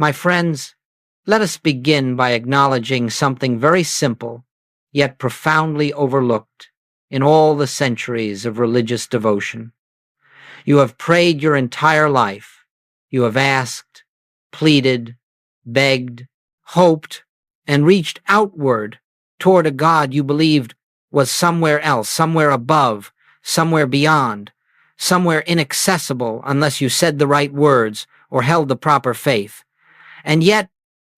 My friends, let us begin by acknowledging something very simple, yet profoundly overlooked in all the centuries of religious devotion. You have prayed your entire life. You have asked, pleaded, begged, hoped, and reached outward toward a God you believed was somewhere else, somewhere above, somewhere beyond, somewhere inaccessible unless you said the right words or held the proper faith. And yet,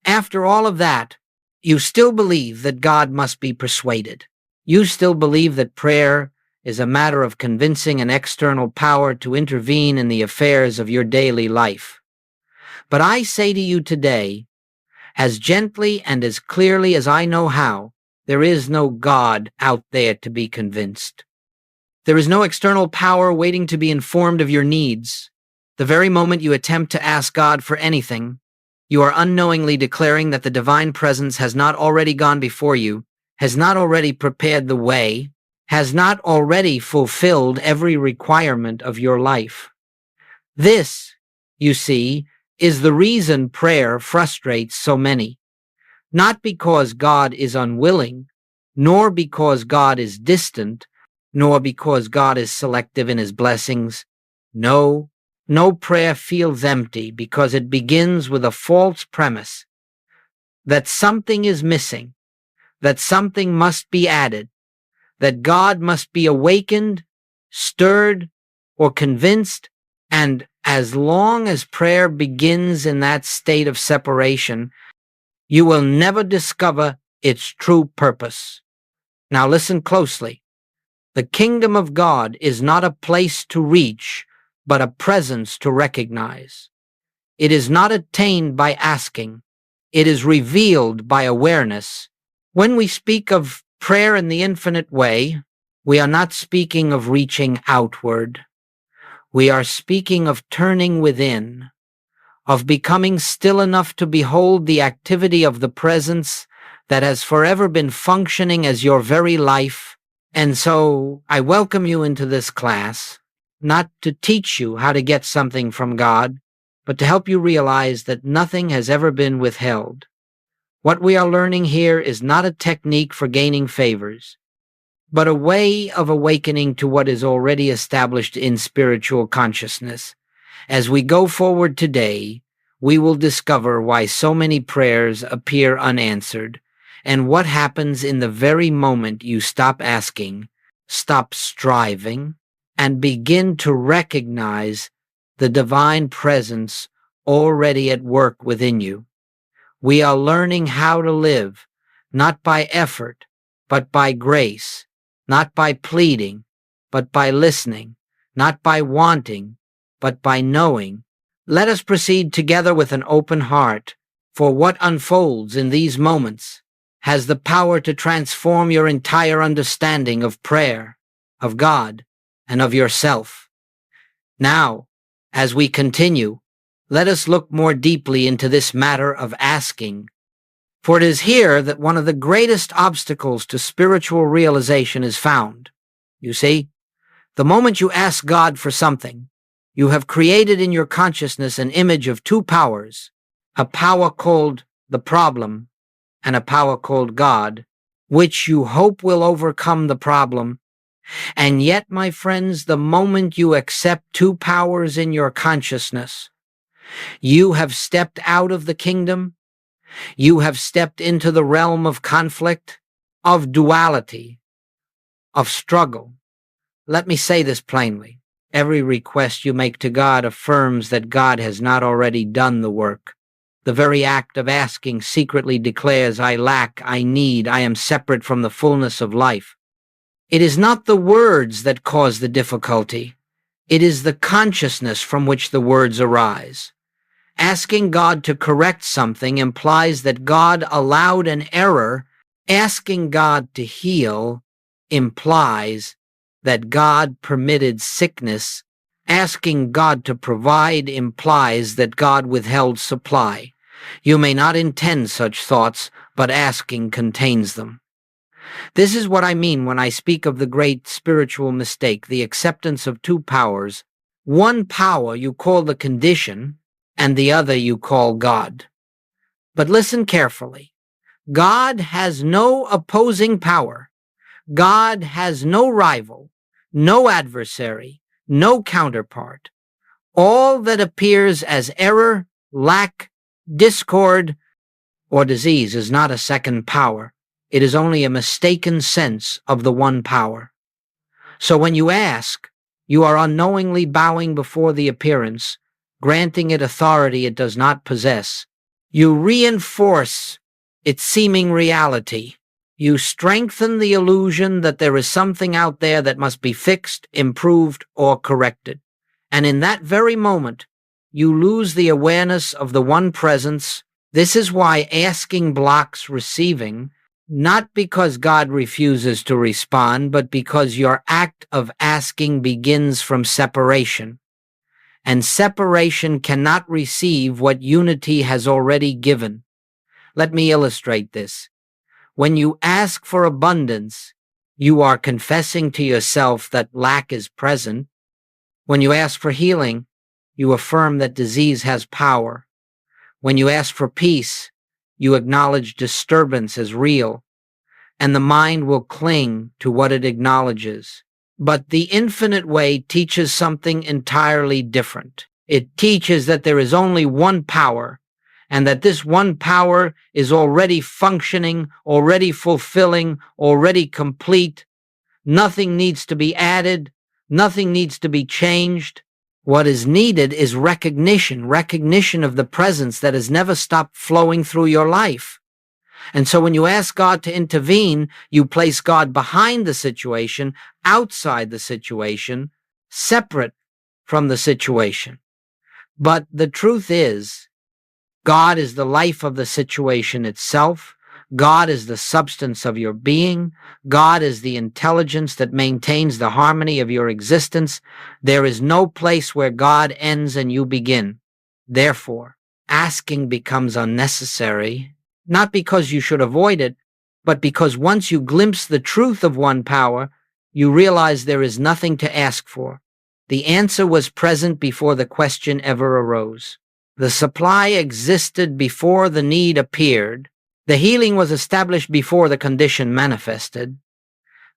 after all of that, you still believe that God must be persuaded. You still believe that prayer is a matter of convincing an external power to intervene in the affairs of your daily life. But I say to you today, as gently and as clearly as I know how, there is no God out there to be convinced. There is no external power waiting to be informed of your needs. The very moment you attempt to ask God for anything, you are unknowingly declaring that the divine presence has not already gone before you, has not already prepared the way, has not already fulfilled every requirement of your life. This, you see, is the reason prayer frustrates so many. Not because God is unwilling, nor because God is distant, nor because God is selective in his blessings. No prayer feels empty because it begins with a false premise that something is missing, that something must be added, that God must be awakened, stirred, or convinced, and as long as prayer begins in that state of separation, you will never discover its true purpose. Now listen closely. The kingdom of God is not a place to reach, but a presence to recognize. It is not attained by asking. It is revealed by awareness. When we speak of prayer in the infinite way, we are not speaking of reaching outward. We are speaking of turning within, of becoming still enough to behold the activity of the presence that has forever been functioning as your very life. And so I welcome you into this class, not to teach you how to get something from God, but to help you realize that nothing has ever been withheld. What we are learning here is not a technique for gaining favors, but a way of awakening to what is already established in spiritual consciousness. As we go forward today, we will discover why so many prayers appear unanswered, and what happens in the very moment you stop asking, stop striving, and begin to recognize the divine presence already at work within you. We are learning how to live, not by effort, but by grace, not by pleading, but by listening, not by wanting, but by knowing. Let us proceed together with an open heart, for what unfolds in these moments has the power to transform your entire understanding of prayer, of God, and of yourself. Now, as we continue, let us look more deeply into this matter of asking, for it is here that one of the greatest obstacles to spiritual realization is found. You see, the moment you ask God for something, you have created in your consciousness an image of two powers, a power called the problem and a power called God, which you hope will overcome the problem. And yet, my friends, the moment you accept two powers in your consciousness, you have stepped out of the kingdom. You have stepped into the realm of conflict, of duality, of struggle. Let me say this plainly. Every request you make to God affirms that God has not already done the work. The very act of asking secretly declares, I lack, I need, I am separate from the fullness of life. It is not the words that cause the difficulty. It is the consciousness from which the words arise. Asking God to correct something implies that God allowed an error. Asking God to heal implies that God permitted sickness. Asking God to provide implies that God withheld supply. You may not intend such thoughts, but asking contains them. This is what I mean when I speak of the great spiritual mistake, the acceptance of two powers. One power you call the condition, and the other you call God. But listen carefully. God has no opposing power. God has no rival, no adversary, no counterpart. All that appears as error, lack, discord, or disease is not a second power. It is only a mistaken sense of the one power. So when you ask, you are unknowingly bowing before the appearance, granting it authority it does not possess. You reinforce its seeming reality. You strengthen the illusion that there is something out there that must be fixed, improved, or corrected. And in that very moment, you lose the awareness of the one presence. This is why asking blocks receiving, not because God refuses to respond, but because your act of asking begins from separation. And separation cannot receive what unity has already given. Let me illustrate this. When you ask for abundance, you are confessing to yourself that lack is present. When you ask for healing, you affirm that disease has power. When you ask for peace, you acknowledge disturbance as real, and the mind will cling to what it acknowledges. But the infinite way teaches something entirely different. It teaches that there is only one power, and that this one power is already functioning, already fulfilling, already complete. Nothing needs to be added. Nothing needs to be changed. What is needed is recognition of the presence that has never stopped flowing through your life. And so when you ask God to intervene, you place God behind the situation, outside the situation, separate from the situation. But the truth is, God is the life of the situation itself. God is the substance of your being. God is the intelligence that maintains the harmony of your existence. There is no place where God ends and you begin. Therefore, asking becomes unnecessary, not because you should avoid it, but because once you glimpse the truth of one power, you realize there is nothing to ask for. The answer was present before the question ever arose. The supply existed before the need appeared. The healing was established before the condition manifested.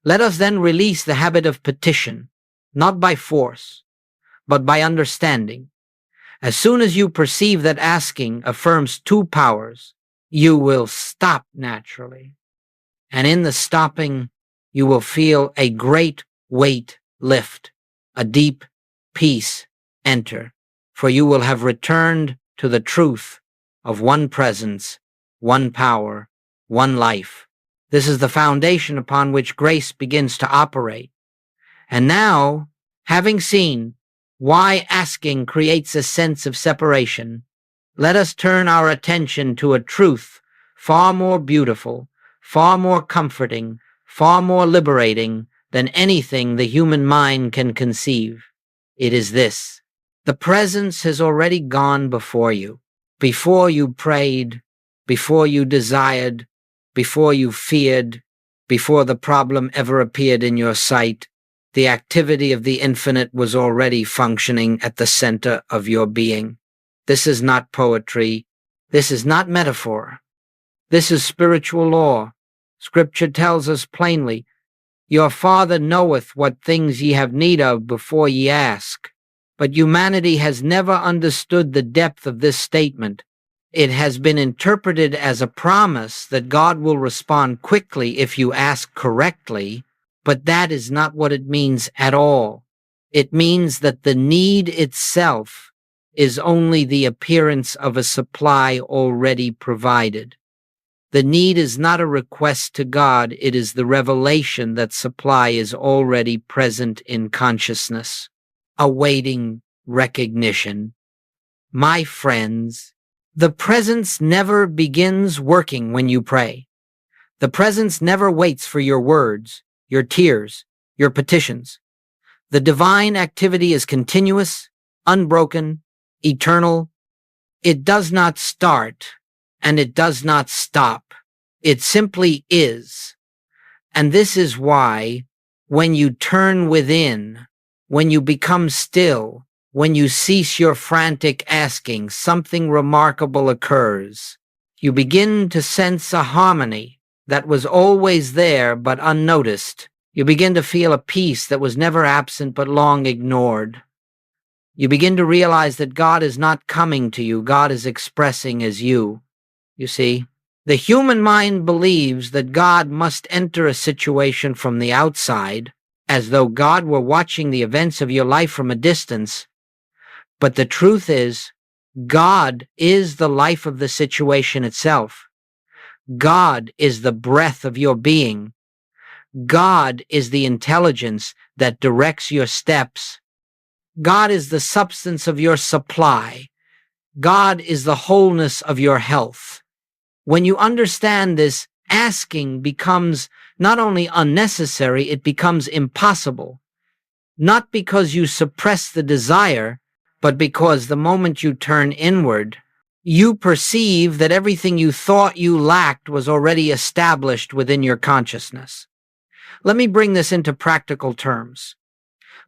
Let us then release the habit of petition, not by force, but by understanding. As soon as you perceive that asking affirms two powers, you will stop naturally. And in the stopping, you will feel a great weight lift, a deep peace enter, for you will have returned to the truth of one presence, one power, one life. This is the foundation upon which grace begins to operate. And now, having seen why asking creates a sense of separation, let us turn our attention to a truth far more beautiful, far more comforting, far more liberating than anything the human mind can conceive. It is this: the presence has already gone before you prayed, before you desired, before you feared, before the problem ever appeared in your sight. The activity of the infinite was already functioning at the center of your being. This is not poetry. This is not metaphor. This is spiritual law. Scripture tells us plainly, "Your Father knoweth what things ye have need of before ye ask." But humanity has never understood the depth of this statement. It has been interpreted as a promise that God will respond quickly if you ask correctly, but that is not what it means at all. It means that the need itself is only the appearance of a supply already provided. The need is not a request to God, it is the revelation that supply is already present in consciousness, awaiting recognition. My friends, the presence never begins working when you pray. The presence never waits for your words, your tears, your petitions. The divine activity is continuous, unbroken, eternal. It does not start, and it does not stop. It simply is. And this is why, when you turn within, when you become still, when you cease your frantic asking, something remarkable occurs. You begin to sense a harmony that was always there but unnoticed. You begin to feel a peace that was never absent but long ignored. You begin to realize that God is not coming to you, God is expressing as you. You see, the human mind believes that God must enter a situation from the outside, as though God were watching the events of your life from a distance. But the truth is, God is the life of the situation itself. God is the breath of your being. God is the intelligence that directs your steps. God is the substance of your supply. God is the wholeness of your health. When you understand this, asking becomes not only unnecessary, it becomes impossible. Not because you suppress the desire, but because the moment you turn inward, you perceive that everything you thought you lacked was already established within your consciousness. Let me bring this into practical terms.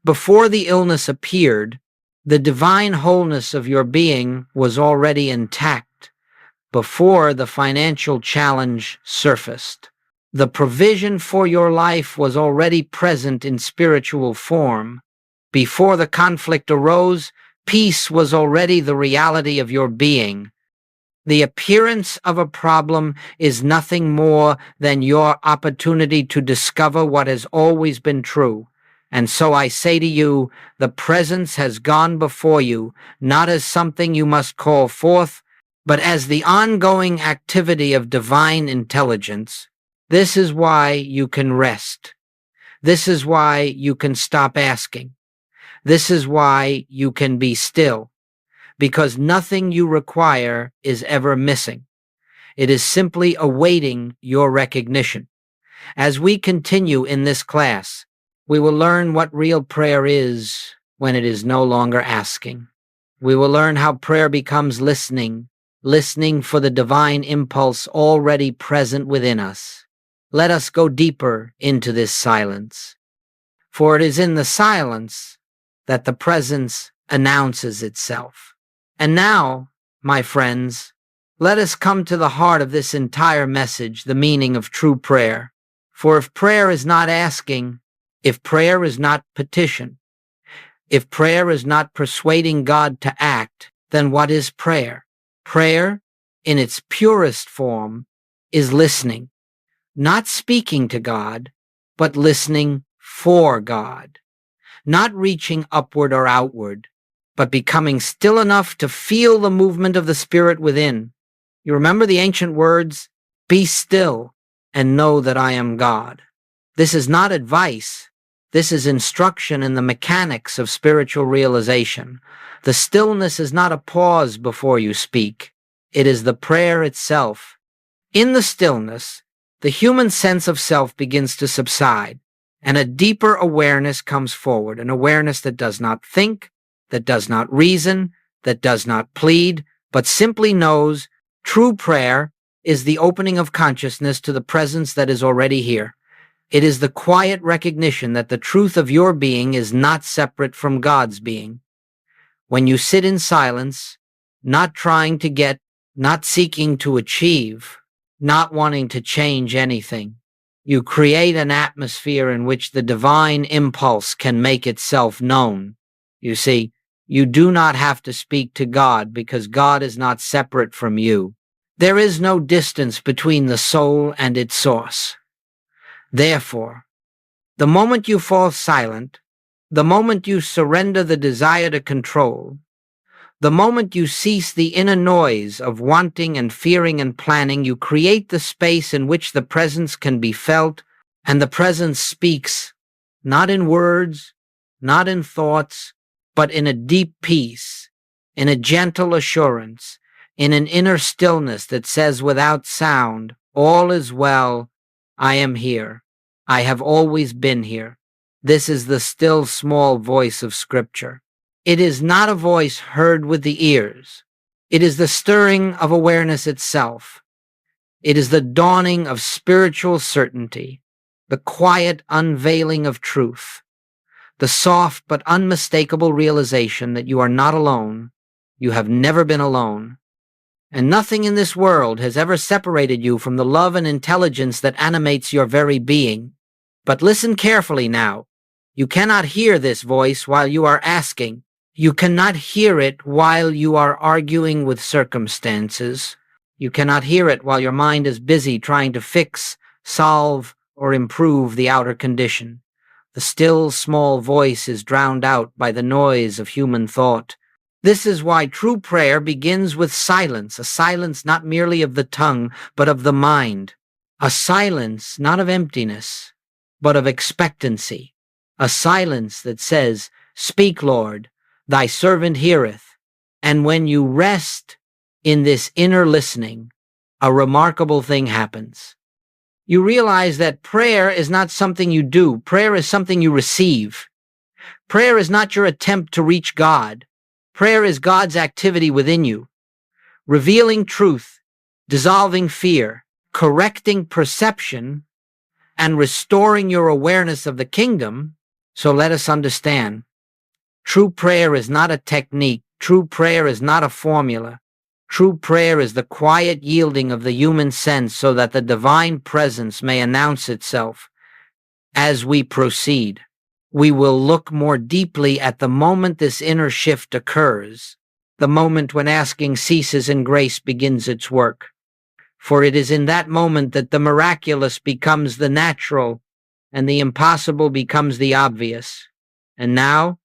Before the illness appeared, the divine wholeness of your being was already intact. Before the financial challenge surfaced, the provision for your life was already present in spiritual form. Before the conflict arose, peace was already the reality of your being. The appearance of a problem is nothing more than your opportunity to discover what has always been true. And so I say to you, the presence has gone before you, not as something you must call forth, but as the ongoing activity of divine intelligence. This is why you can rest. This is why you can stop asking. This is why you can be still, because nothing you require is ever missing. It is simply awaiting your recognition. As we continue in this class, we will learn what real prayer is when it is no longer asking. We will learn how prayer becomes listening for the divine impulse already present within us. Let us go deeper into this silence, for it is in the silence that the presence announces itself. And now, my friends, let us come to the heart of this entire message, the meaning of true prayer. For if prayer is not asking, if prayer is not petition, if prayer is not persuading God to act, then what is prayer? Prayer, in its purest form, is listening, not speaking to God, but listening for God, not reaching upward or outward, but becoming still enough to feel the movement of the Spirit within. You remember the ancient words, "Be still and know that I am God." This is not advice. This is instruction in the mechanics of spiritual realization. The stillness is not a pause before you speak. It is the prayer itself. In the stillness, the human sense of self begins to subside, and a deeper awareness comes forward, an awareness that does not think, that does not reason, that does not plead, but simply knows. True prayer is the opening of consciousness to the presence that is already here. It is the quiet recognition that the truth of your being is not separate from God's being. When you sit in silence, not trying to get, not seeking to achieve, not wanting to change anything, you create an atmosphere in which the divine impulse can make itself known. You see, you do not have to speak to God because God is not separate from you. There is no distance between the soul and its source. Therefore, the moment you fall silent, the moment you surrender the desire to control, the moment you cease the inner noise of wanting and fearing and planning, you create the space in which the presence can be felt, and the presence speaks, not in words, not in thoughts, but in a deep peace, in a gentle assurance, in an inner stillness that says without sound, "All is well, I am here. I have always been here." This is the still small voice of Scripture. It is not a voice heard with the ears. It is the stirring of awareness itself. It is the dawning of spiritual certainty, the quiet unveiling of truth, the soft but unmistakable realization that you are not alone. You have never been alone. And nothing in this world has ever separated you from the love and intelligence that animates your very being. But listen carefully now. You cannot hear this voice while you are asking. You cannot hear it while you are arguing with circumstances. You cannot hear it while your mind is busy trying to fix, solve, or improve the outer condition. The still, small voice is drowned out by the noise of human thought. This is why true prayer begins with silence, a silence not merely of the tongue, but of the mind. A silence not of emptiness, but of expectancy. A silence that says, "Speak, Lord, thy servant heareth." And when you rest in this inner listening, a remarkable thing happens. You realize that prayer is not something you do. Prayer is something you receive. Prayer is not your attempt to reach God. Prayer is God's activity within you, revealing truth, dissolving fear, correcting perception, and restoring your awareness of the kingdom. So let us understand. True prayer is not a technique. True prayer is not a formula. True prayer is the quiet yielding of the human sense so that the divine presence may announce itself. As we proceed, we will look more deeply at the moment this inner shift occurs, the moment when asking ceases and grace begins its work. For it is in that moment that the miraculous becomes the natural and the impossible becomes the obvious. And now,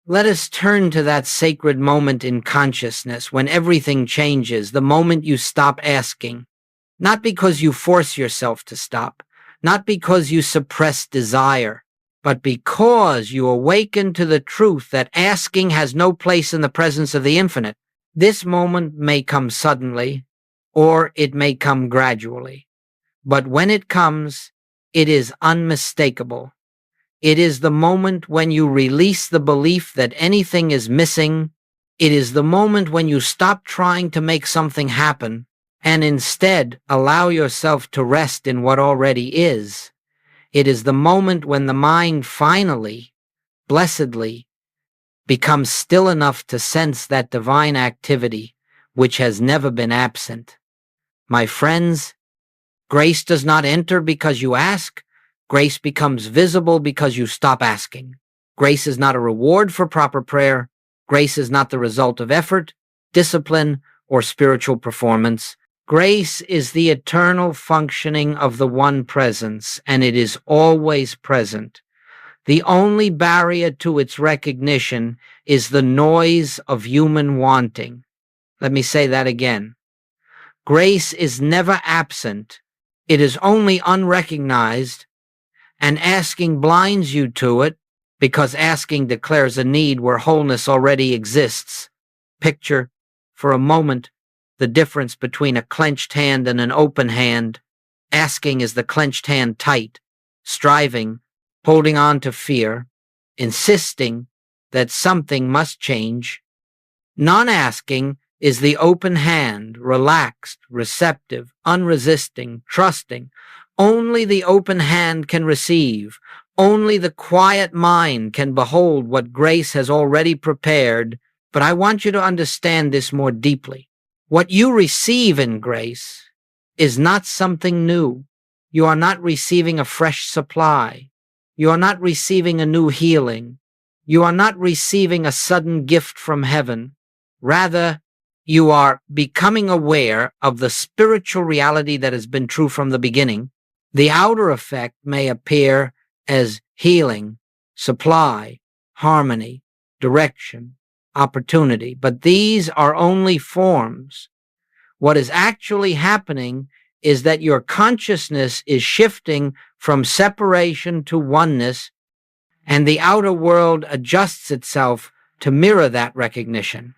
let us turn to that sacred moment in consciousness when everything changes, the moment you stop asking. Not because you force yourself to stop, not because you suppress desire, but because you awaken to the truth that asking has no place in the presence of the infinite. This moment may come suddenly, or it may come gradually. But when it comes, it is unmistakable. It is the moment when you release the belief that anything is missing. It is the moment when you stop trying to make something happen and instead allow yourself to rest in what already is. It is the moment when the mind finally, blessedly, becomes still enough to sense that divine activity which has never been absent. My friends, grace does not enter because you ask. Grace becomes visible because you stop asking. Grace is not a reward for proper prayer. Grace is not the result of effort, discipline, or spiritual performance. Grace is the eternal functioning of the one presence, and it is always present. The only barrier to its recognition is the noise of human wanting. Let me say that again. Grace is never absent. It is only unrecognized, and asking blinds you to it because asking declares a need where wholeness already exists. Picture, for a moment, the difference between a clenched hand and an open hand. Asking is the clenched hand tight, striving, holding on to fear, insisting that something must change. Non-asking is the open hand, relaxed, receptive, unresisting, trusting. Only the open hand can receive. Only the quiet mind can behold what grace has already prepared. But I want you to understand this more deeply. What you receive in grace is not something new. You are not receiving a fresh supply. You are not receiving a new healing. You are not receiving a sudden gift from heaven. Rather, you are becoming aware of the spiritual reality that has been true from the beginning. The outer effect may appear as healing, supply, harmony, direction, opportunity, but these are only forms. What is actually happening is that your consciousness is shifting from separation to oneness, and the outer world adjusts itself to mirror that recognition.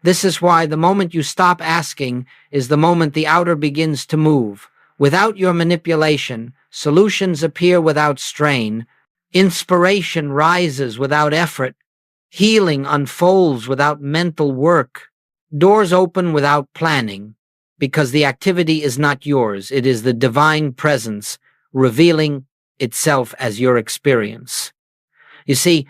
This is why the moment you stop asking is the moment the outer begins to move. Without your manipulation, solutions appear without strain, inspiration rises without effort, healing unfolds without mental work, doors open without planning, because the activity is not yours. It is the divine presence revealing itself as your experience. You see,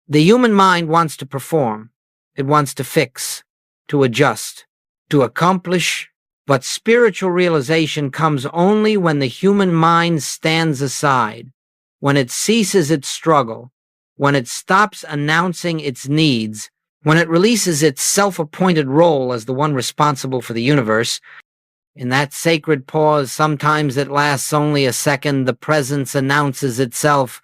the human mind wants to perform. It wants to fix, to adjust. to accomplish, but spiritual realization comes only when the human mind stands aside, when it ceases its struggle, when it stops announcing its needs, when it releases its self-appointed role as the one responsible for the universe. In that sacred pause, sometimes it lasts only a second, the presence announces itself,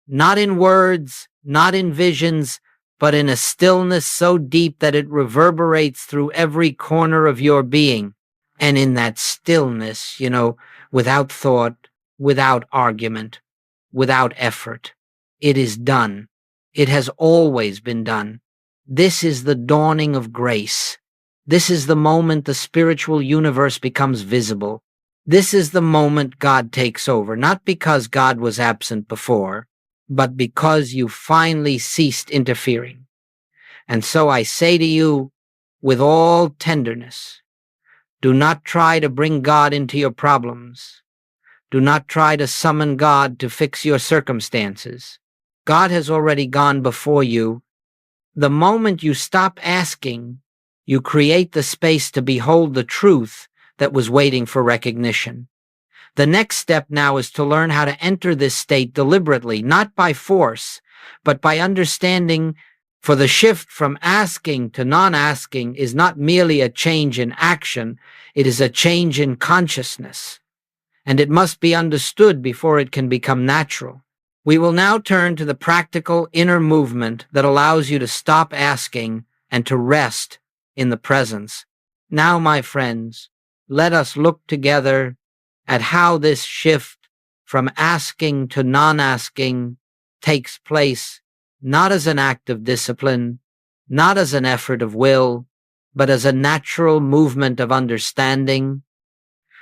not in words, not in visions, but in a stillness so deep that it reverberates through every corner of your being. And in that stillness, without thought, without argument, without effort, it is done. It has always been done. This is the dawning of grace. This is the moment the spiritual universe becomes visible. This is the moment God takes over, not because God was absent before, but because you finally ceased interfering. And so I say to you, with all tenderness, do not try to bring God into your problems. Do not try to summon God to fix your circumstances. God has already gone before you. The moment you stop asking, you create the space to behold the truth that was waiting for recognition. The next step now is to learn how to enter this state deliberately, not by force, but by understanding. For the shift from asking to non-asking is not merely a change in action, it is a change in consciousness. And it must be understood before it can become natural. We will now turn to the practical inner movement that allows you to stop asking and to rest in the presence. Now, my friends, let us look together at how this shift from asking to non-asking takes place, not as an act of discipline, not as an effort of will, but as a natural movement of understanding.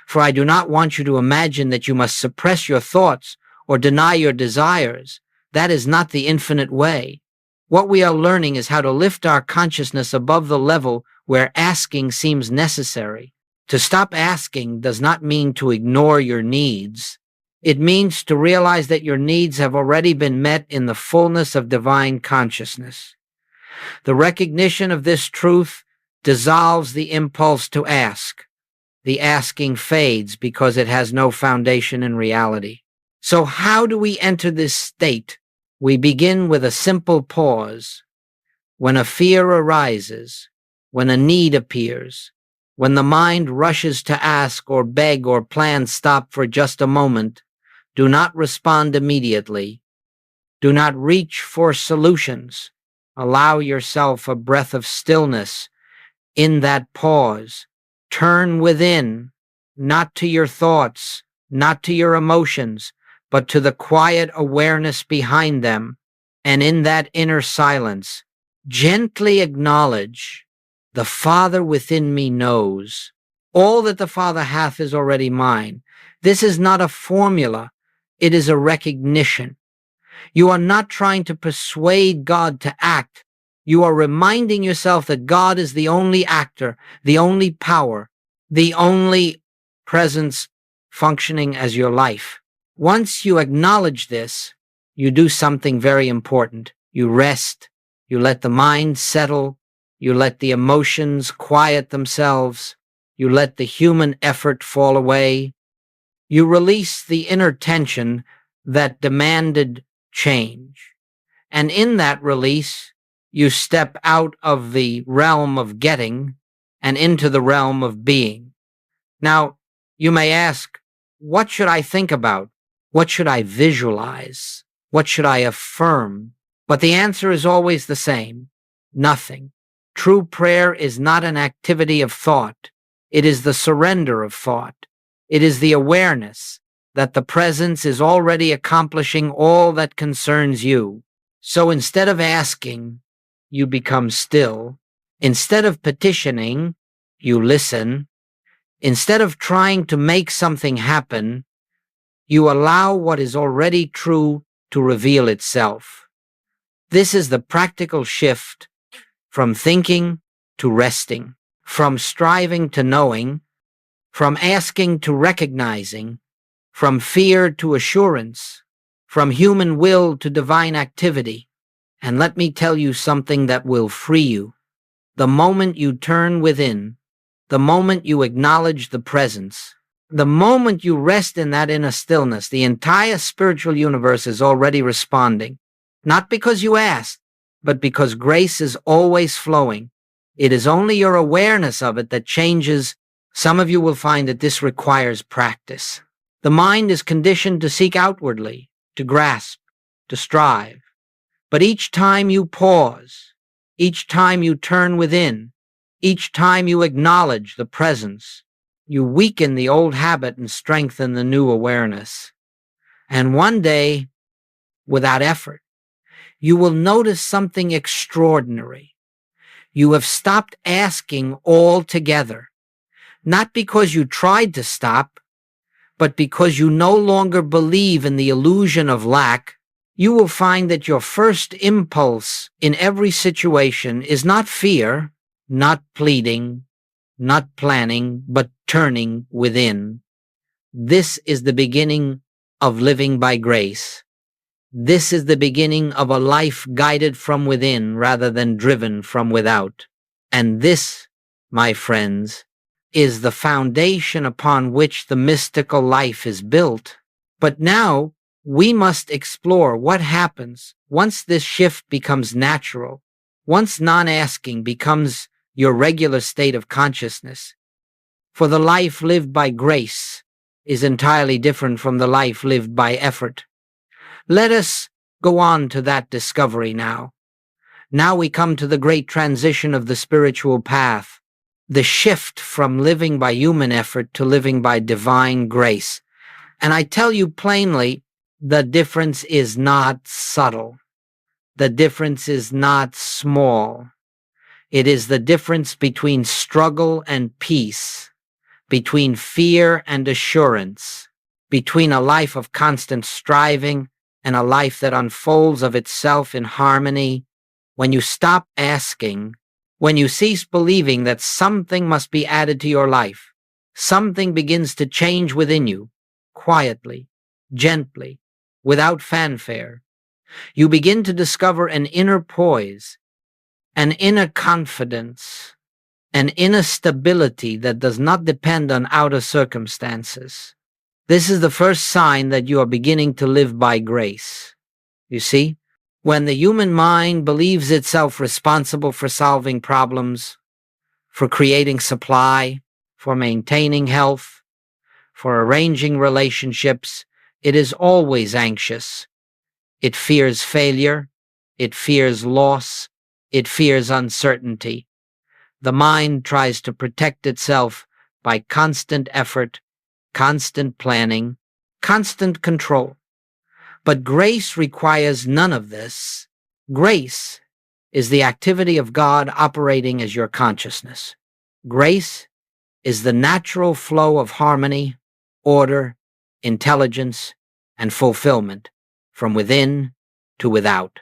For I do not want you to imagine that you must suppress your thoughts or deny your desires. That is not the infinite way. What we are learning is how to lift our consciousness above the level where asking seems necessary. To stop asking does not mean to ignore your needs. It means to realize that your needs have already been met in the fullness of divine consciousness. The recognition of this truth dissolves the impulse to ask. The asking fades because it has no foundation in reality. So how do we enter this state? We begin with a simple pause. When a fear arises, when a need appears, when the mind rushes to ask or beg or plan, stop for just a moment. Do not respond immediately. Do not reach for solutions. Allow yourself a breath of stillness. In that pause, turn within, not to your thoughts, not to your emotions, but to the quiet awareness behind them. And in that inner silence, gently acknowledge, the Father within me knows. All that the Father hath is already mine. This is not a formula. It is a recognition. You are not trying to persuade God to act. You are reminding yourself that God is the only actor, the only power, the only presence functioning as your life. Once you acknowledge this, you do something very important. You rest. You let the mind settle. You let the emotions quiet themselves. You let the human effort fall away. You release the inner tension that demanded change. And in that release, you step out of the realm of getting and into the realm of being. Now, you may ask, what should I think about? What should I visualize? What should I affirm? But the answer is always the same: nothing. True prayer is not an activity of thought. It is the surrender of thought. It is the awareness that the presence is already accomplishing all that concerns you. So instead of asking, you become still. Instead of petitioning, you listen. Instead of trying to make something happen, you allow what is already true to reveal itself. This is the practical shift from thinking to resting, from striving to knowing, from asking to recognizing, from fear to assurance, from human will to divine activity. And let me tell you something that will free you. The moment you turn within, the moment you acknowledge the presence. The moment you rest in that inner stillness, the entire spiritual universe is already responding. Not because you asked, but because grace is always flowing. It is only your awareness of it that changes. Some of you will find that this requires practice. The mind is conditioned to seek outwardly, to grasp, to strive. But each time you pause, each time you turn within, each time you acknowledge the presence, you weaken the old habit and strengthen the new awareness. And one day, without effort, you will notice something extraordinary. You have stopped asking altogether, not because you tried to stop, but because you no longer believe in the illusion of lack. You will find that your first impulse in every situation is not fear, not pleading, not planning, but turning within. This is the beginning of living by grace. This is the beginning of a life guided from within rather than driven from without. And this, my friends, is the foundation upon which the mystical life is built. But now we must explore what happens once this shift becomes natural, once non-asking becomes your regular state of consciousness. For the life lived by grace is entirely different from the life lived by effort. Let us go on to that discovery now. Now we come to the great transition of the spiritual path, the shift from living by human effort to living by divine grace. And I tell you plainly, the difference is not subtle. The difference is not small. It is the difference between struggle and peace, between fear and assurance, between a life of constant striving and a life that unfolds of itself in harmony. When you stop asking, when you cease believing that something must be added to your life, something begins to change within you, quietly, gently, without fanfare. You begin to discover an inner poise, an inner confidence, an inner stability that does not depend on outer circumstances. This is the first sign that you are beginning to live by grace. You see, when the human mind believes itself responsible for solving problems, for creating supply, for maintaining health, for arranging relationships, it is always anxious. It fears failure, it fears loss, it fears uncertainty. The mind tries to protect itself by constant effort, constant planning, constant control. But grace requires none of this. Grace is the activity of God operating as your consciousness. Grace is the natural flow of harmony, order, intelligence, and fulfillment from within to without.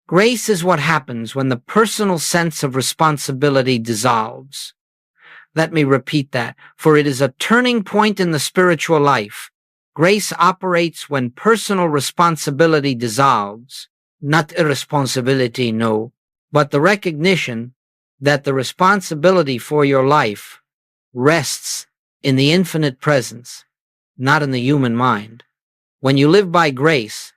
Grace is what happens when the personal sense of responsibility dissolves. Let me repeat that, for it is a turning point in the spiritual life. Grace operates when personal responsibility dissolves, not irresponsibility, no, but the recognition that the responsibility for your life rests in the infinite presence, not in the human mind. When you live by grace,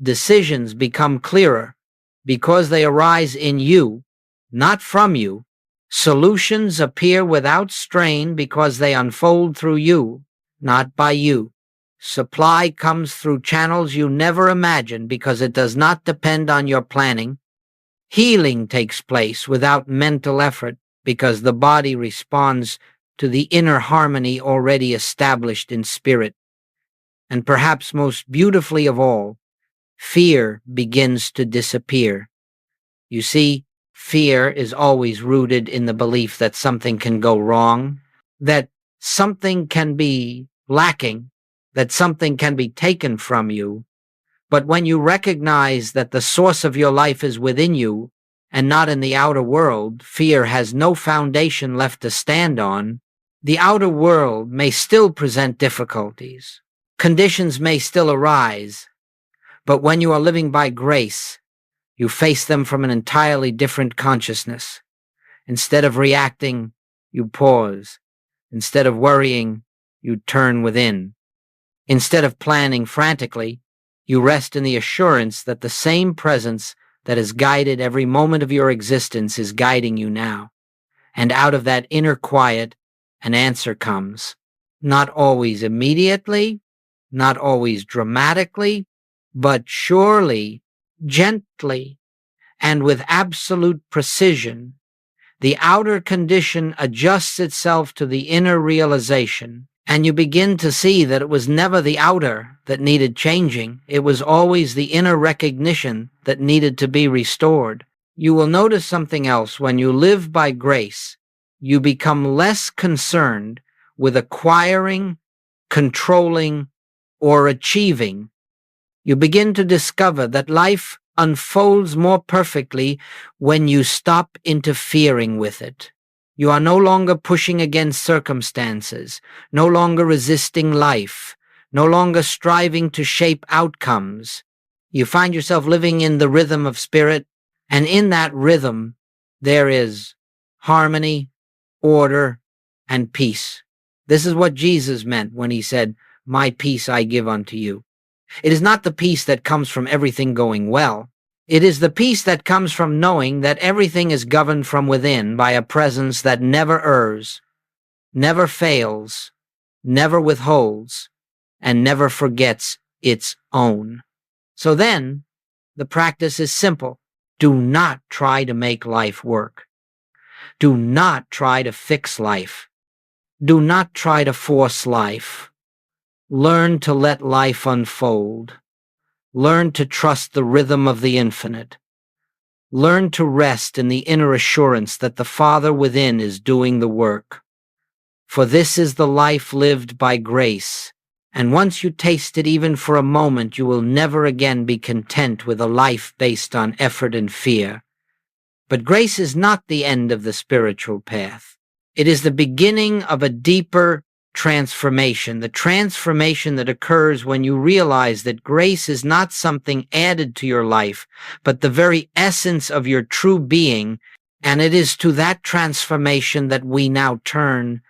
decisions become clearer because they arise in you, not from you. Solutions appear without strain because they unfold through you, not by you. Supply comes through channels you never imagined because it does not depend on your planning. Healing takes place without mental effort because the body responds to the inner harmony already established in spirit. And perhaps most beautifully of all, fear begins to disappear. You see, fear is always rooted in the belief that something can go wrong, that something can be lacking, that something can be taken from you. But when you recognize that the source of your life is within you and not in the outer world, fear has no foundation left to stand on. The outer world may still present difficulties. Conditions may still arise. But when you are living by grace, you face them from an entirely different consciousness. Instead of reacting, you pause. Instead of worrying, you turn within. Instead of planning frantically, you rest in the assurance that the same presence that has guided every moment of your existence is guiding you now. And out of that inner quiet, an answer comes. Not always immediately, not always dramatically, but surely, gently, and with absolute precision. The outer condition adjusts itself to the inner realization, and you begin to see that it was never the outer that needed changing. It was always the inner recognition that needed to be restored. You will notice something else. When you live by grace, you become less concerned with acquiring, controlling, or achieving. You begin to discover that life unfolds more perfectly when you stop interfering with it. You are no longer pushing against circumstances, no longer resisting life, no longer striving to shape outcomes. You find yourself living in the rhythm of spirit, and in that rhythm, there is harmony, order, and peace. This is what Jesus meant when he said, "My peace I give unto you." It is not the peace that comes from everything going well. It is the peace that comes from knowing that everything is governed from within by a presence that never errs, never fails, never withholds, and never forgets its own. So then, the practice is simple. Do not try to make life work. Do not try to fix life. Do not try to force life. Learn to let life unfold. Learn to trust the rhythm of the infinite. Learn to rest in the inner assurance that the Father within is doing the work. For this is the life lived by grace, and once you taste it even for a moment, you will never again be content with a life based on effort and fear. But grace is not the end of the spiritual path. It is the beginning of a deeper transformation, the transformation that occurs when you realize that grace is not something added to your life, but the very essence of your true being, and it is to that transformation that we now turn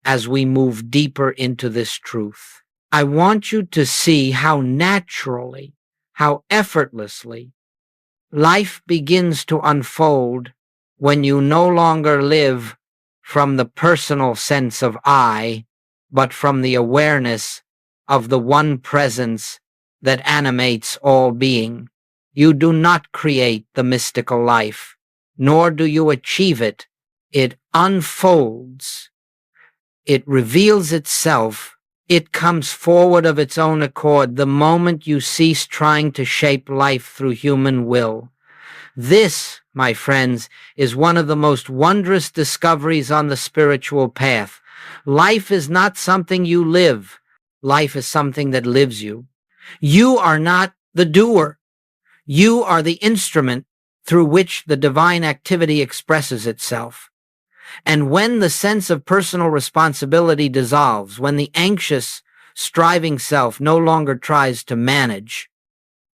as we move deeper into this truth. I want you to see how naturally, how effortlessly, life begins to unfold when you no longer live from the personal sense of I, but from the awareness of the one presence that animates all being. You do not create the mystical life, nor do you achieve it. It unfolds. It reveals itself. It comes forward of its own accord the moment you cease trying to shape life through human will. This, my friends, is one of the most wondrous discoveries on the spiritual path. Life is not something you live. Life is something that lives you. You are not the doer. You are the instrument through which the divine activity expresses itself. And when the sense of personal responsibility dissolves, when the anxious, striving self no longer tries to manage,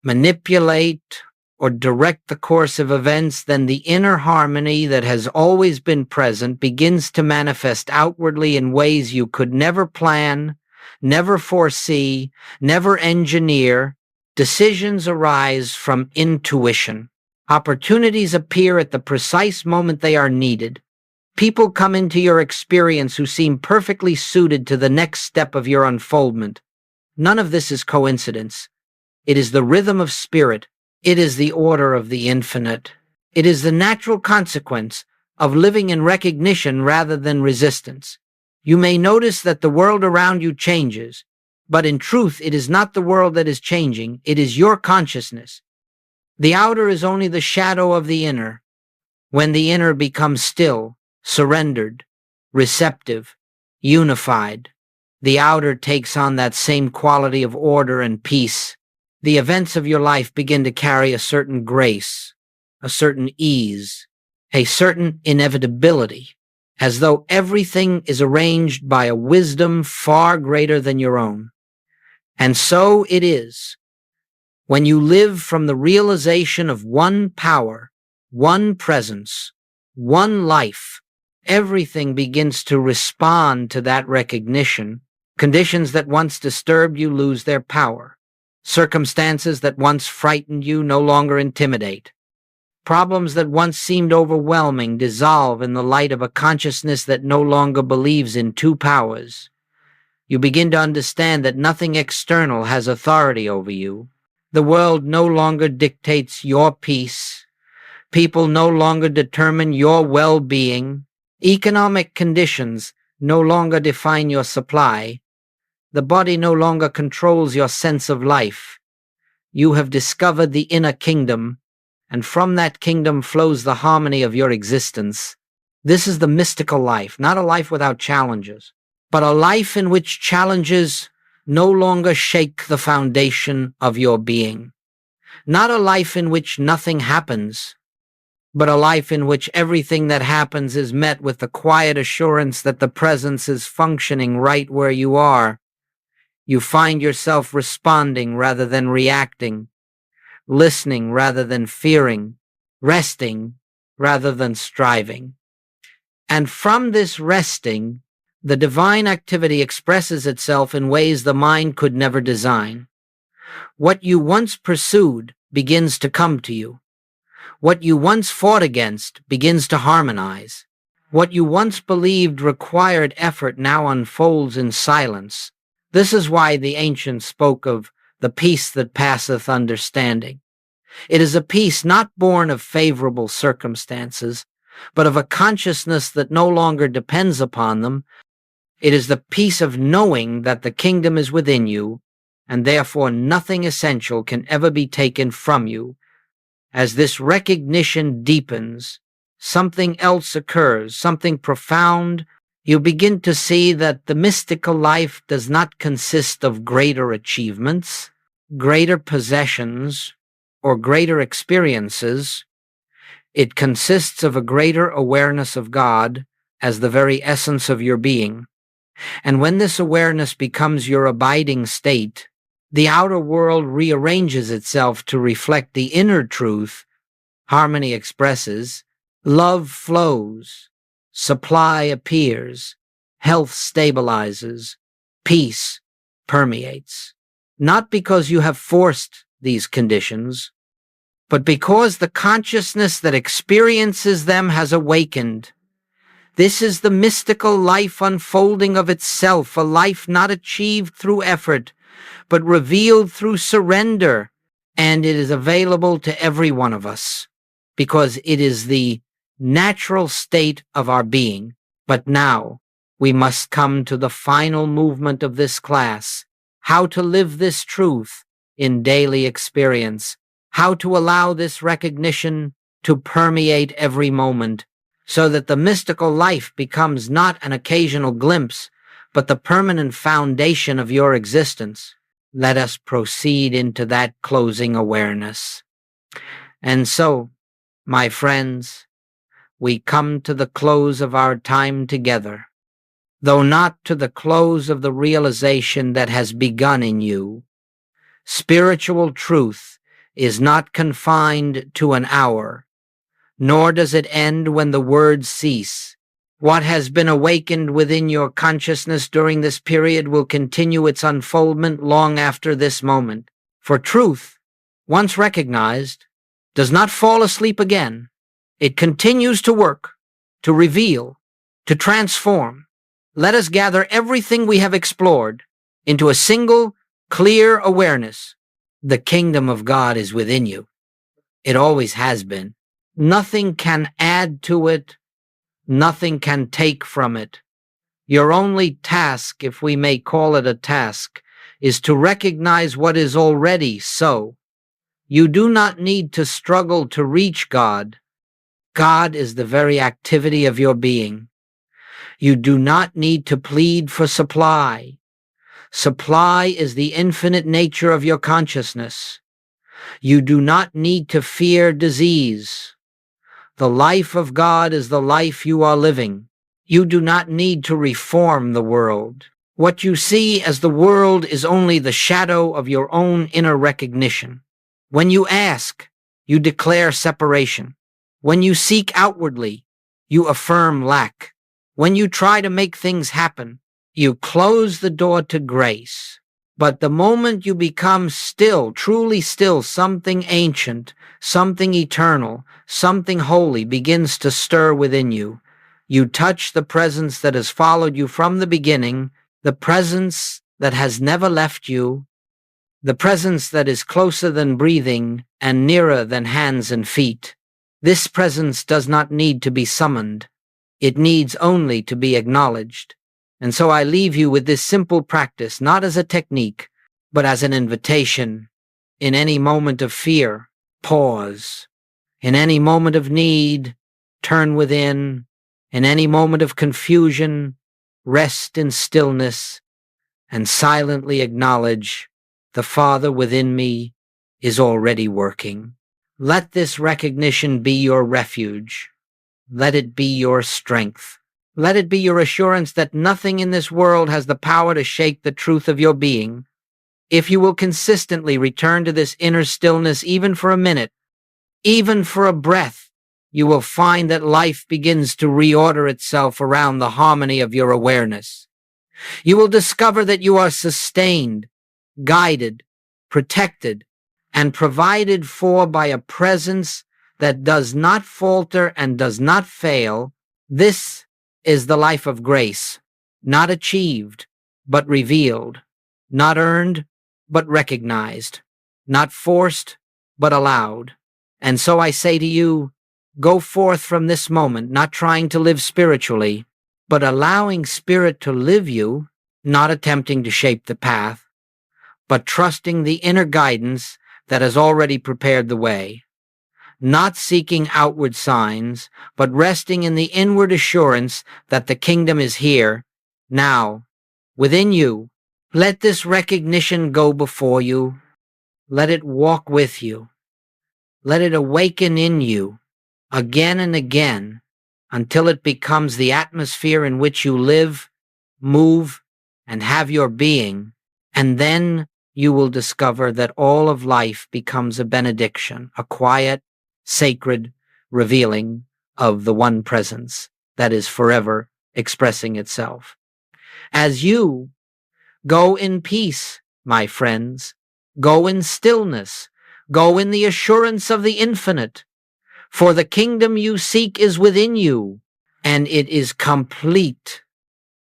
manipulate, or direct the course of events, then the inner harmony that has always been present begins to manifest outwardly in ways you could never plan, never foresee, never engineer. Decisions arise from intuition. Opportunities appear at the precise moment they are needed. People come into your experience who seem perfectly suited to the next step of your unfoldment. None of this is coincidence. It is the rhythm of spirit. It is the order of the infinite. It is the natural consequence of living in recognition rather than resistance. You may notice that the world around you changes, but in truth it is not the world that is changing, it is your consciousness. The outer is only the shadow of the inner. When the inner becomes still, surrendered, receptive, unified, the outer takes on that same quality of order and peace. The events of your life begin to carry a certain grace, a certain ease, a certain inevitability, as though everything is arranged by a wisdom far greater than your own. And so it is. When you live from the realization of one power, one presence, one life, Everything begins to respond to that recognition. Conditions that once disturbed you lose their power. Circumstances that once frightened you no longer intimidate. Problems that once seemed overwhelming dissolve in the light of a consciousness that no longer believes in two powers. You begin to understand that nothing external has authority over you. The world no longer dictates your peace. People no longer determine your well-being. Economic conditions no longer define your supply. The body no longer controls your sense of life. You have discovered the inner kingdom, and from that kingdom flows the harmony of your existence. This is the mystical life, not a life without challenges, but a life in which challenges no longer shake the foundation of your being. Not a life in which nothing happens, but a life in which everything that happens is met with the quiet assurance that the presence is functioning right where you are. You find yourself responding rather than reacting, listening rather than fearing, resting rather than striving. And from this resting, the divine activity expresses itself in ways the mind could never design. What you once pursued begins to come to you. What you once fought against begins to harmonize. What you once believed required effort now unfolds in silence. This is why the ancients spoke of the peace that passeth understanding. It is a peace not born of favorable circumstances, but of a consciousness that no longer depends upon them. It is the peace of knowing that the kingdom is within you, and therefore nothing essential can ever be taken from you. As this recognition deepens, something else occurs, something profound. You begin to see that the mystical life does not consist of greater achievements, greater possessions, or greater experiences. It consists of a greater awareness of God as the very essence of your being. And when this awareness becomes your abiding state, the outer world rearranges itself to reflect the inner truth. Harmony expresses, love flows, supply appears, health stabilizes, peace permeates. Not because you have forced these conditions, but because the consciousness that experiences them has awakened. This is the mystical life unfolding of itself, a life not achieved through effort, but revealed through surrender, and it is available to every one of us, because it is the natural state of our being. But now we must come to the final movement of this class, how to live this truth in daily experience, how to allow this recognition to permeate every moment, so that the mystical life becomes not an occasional glimpse, but the permanent foundation of your existence. Let us proceed into that closing awareness. And so, my friends, we come to the close of our time together, though not to the close of the realization that has begun in you. Spiritual truth is not confined to an hour, nor does it end when the words cease. What has been awakened within your consciousness during this period will continue its unfoldment long after this moment. For truth, once recognized, does not fall asleep again. It continues to work, to reveal, to transform. Let us gather everything we have explored into a single, clear awareness. The kingdom of God is within you. It always has been. Nothing can add to it. Nothing can take from it. Your only task, if we may call it a task, is to recognize what is already so. You do not need to struggle to reach God. God is the very activity of your being. You do not need to plead for supply. Supply is the infinite nature of your consciousness. You do not need to fear disease. The life of God is the life you are living. You do not need to reform the world. What you see as the world is only the shadow of your own inner recognition. When you ask, you declare separation. When you seek outwardly, you affirm lack. When you try to make things happen, you close the door to grace. But the moment you become still, truly still, something ancient, something eternal, something holy begins to stir within you. You touch the presence that has followed you from the beginning, the presence that has never left you, the presence that is closer than breathing and nearer than hands and feet. This presence does not need to be summoned. It needs only to be acknowledged. And so I leave you with this simple practice, not as a technique, but as an invitation. In any moment of fear, pause. In any moment of need, turn within. In any moment of confusion, rest in stillness and silently acknowledge the Father within me is already working. Let this recognition be your refuge. Let it be your strength. Let it be your assurance that nothing in this world has the power to shake the truth of your being. If you will consistently return to this inner stillness even for a minute, even for a breath, you will find that life begins to reorder itself around the harmony of your awareness. You will discover that you are sustained, guided, protected, and provided for by a presence that does not falter and does not fail. This is the life of grace, not achieved, but revealed, not earned, but recognized, not forced, but allowed. And so I say to you, go forth from this moment, not trying to live spiritually, but allowing Spirit to live you, not attempting to shape the path, but trusting the inner guidance that has already prepared the way, not seeking outward signs, but resting in the inward assurance that the kingdom is here, now, within you. Let this recognition go before you. Let it walk with you. Let it awaken in you again and again until it becomes the atmosphere in which you live, move, and have your being. And then you will discover that all of life becomes a benediction, a quiet, sacred revealing of the one presence that is forever expressing itself. As you go in peace, my friends, go in stillness, go in the assurance of the infinite, for the kingdom you seek is within you, and it is complete.